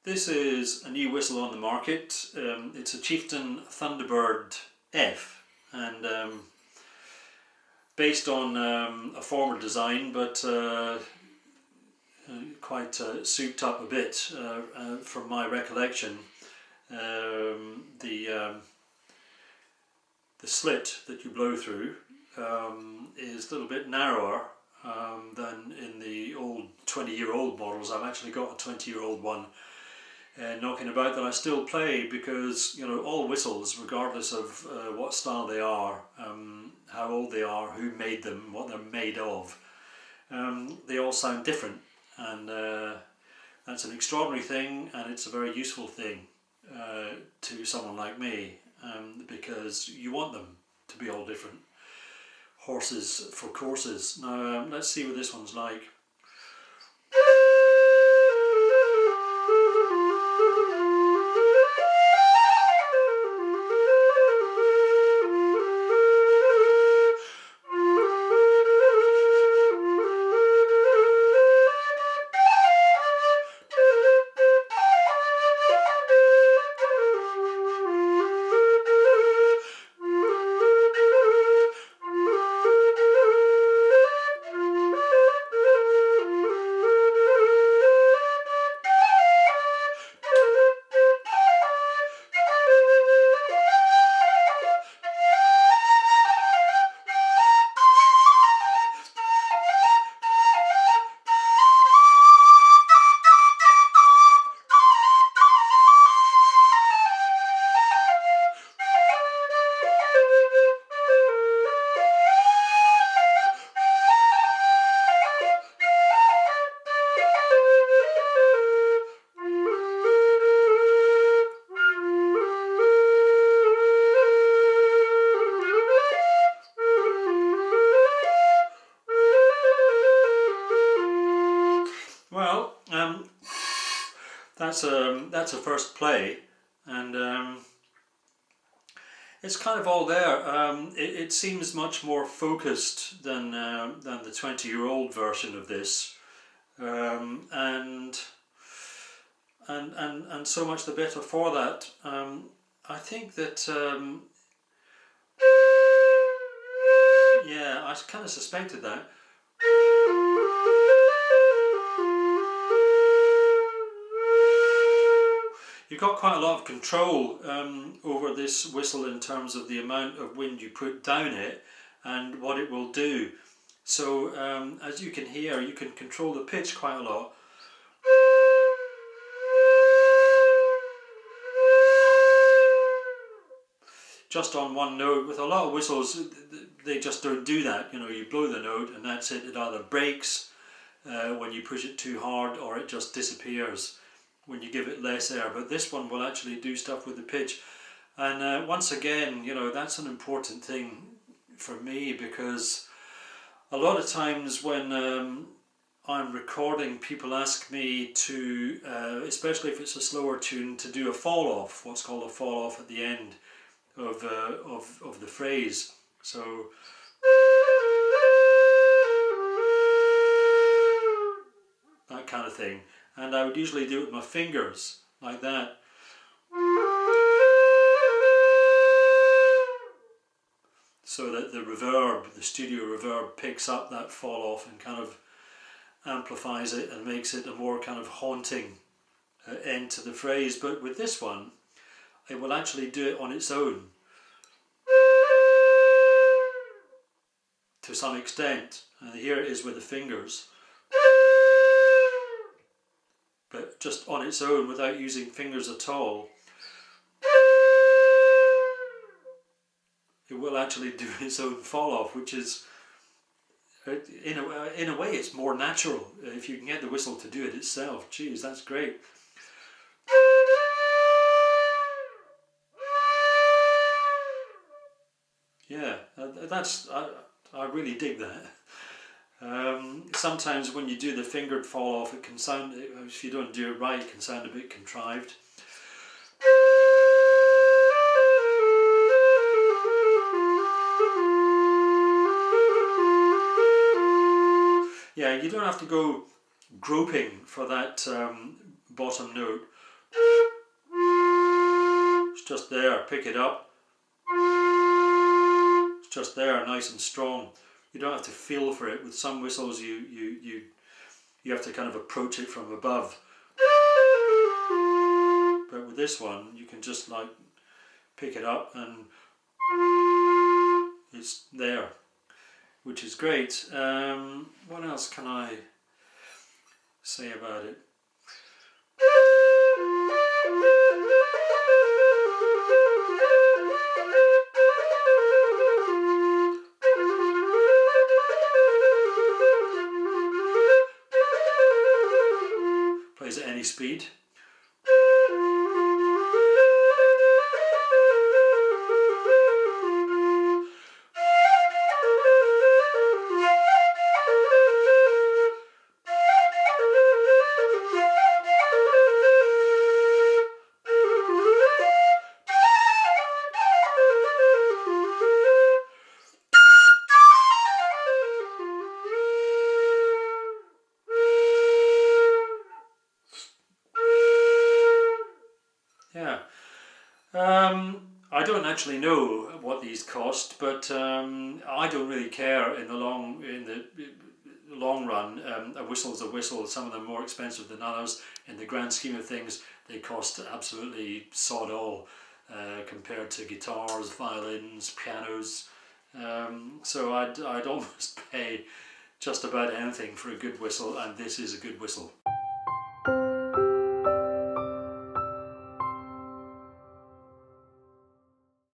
This is a new whistle on the market. It's a Chieftain Thunderbird F, and based on a former design, but quite souped up a bit from my recollection. The slit that you blow through is a little bit narrower than in the old 20-year-old models. I've actually got a 20-year-old one knocking about that I still play, because you know, all whistles, regardless of what style they are, how old they are, who made them, what they're made of, they all sound different, and that's an extraordinary thing, and it's a very useful thing to someone like me, because you want them to be all different. Horses for courses. Now let's see what this one's like. Well, that's a first play, and it's kind of all there. It seems much more focused than the 20-year-old version of this, and so much the better for that. I think that yeah, I kind of suspected that. You've got quite a lot of control over this whistle in terms of the amount of wind you put down it and what it will do. So as you can hear, you can control the pitch quite a lot. Just on one note. With a lot of whistles, they just don't do that. You know, you blow the note and that's it. It either breaks when you push it too hard, or it just disappears when you give it less air. But this one will actually do stuff with the pitch, and once again, you know, that's an important thing for me, because a lot of times when I'm recording, people ask me to, especially if it's a slower tune, to do a fall off, what's called a fall off at the end of the phrase. So that kind of thing. And I would usually do it with my fingers, like that. So that the reverb, the studio reverb, picks up that fall off and kind of amplifies it and makes it a more kind of haunting end to the phrase. But with this one, it will actually do it on its own, to some extent. And here it is with the fingers, but just on its own without using fingers at all. It will actually do its own fall off, which is, in a way, it's more natural. If you can get the whistle to do it itself, geez, that's great. Yeah, I really dig that. Sometimes when you do the fingered fall off, it can sound, if you don't do it right, it can sound a bit contrived. Yeah, you don't have to go groping for that bottom note. It's just there, pick it up. It's just there, nice and strong. You don't have to feel for it. With some whistles you have to kind of approach it from above. But with this one you can just like pick it up and it's there, which is great. What else can I say about it? Plays at any speed. Yeah. I don't actually know what these cost, but I don't really care in the long run. A whistle's a whistle. Some of them more expensive than others. In the grand scheme of things, they cost absolutely sod all compared to guitars, violins, pianos. So I'd almost pay just about anything for a good whistle, and this is a good whistle.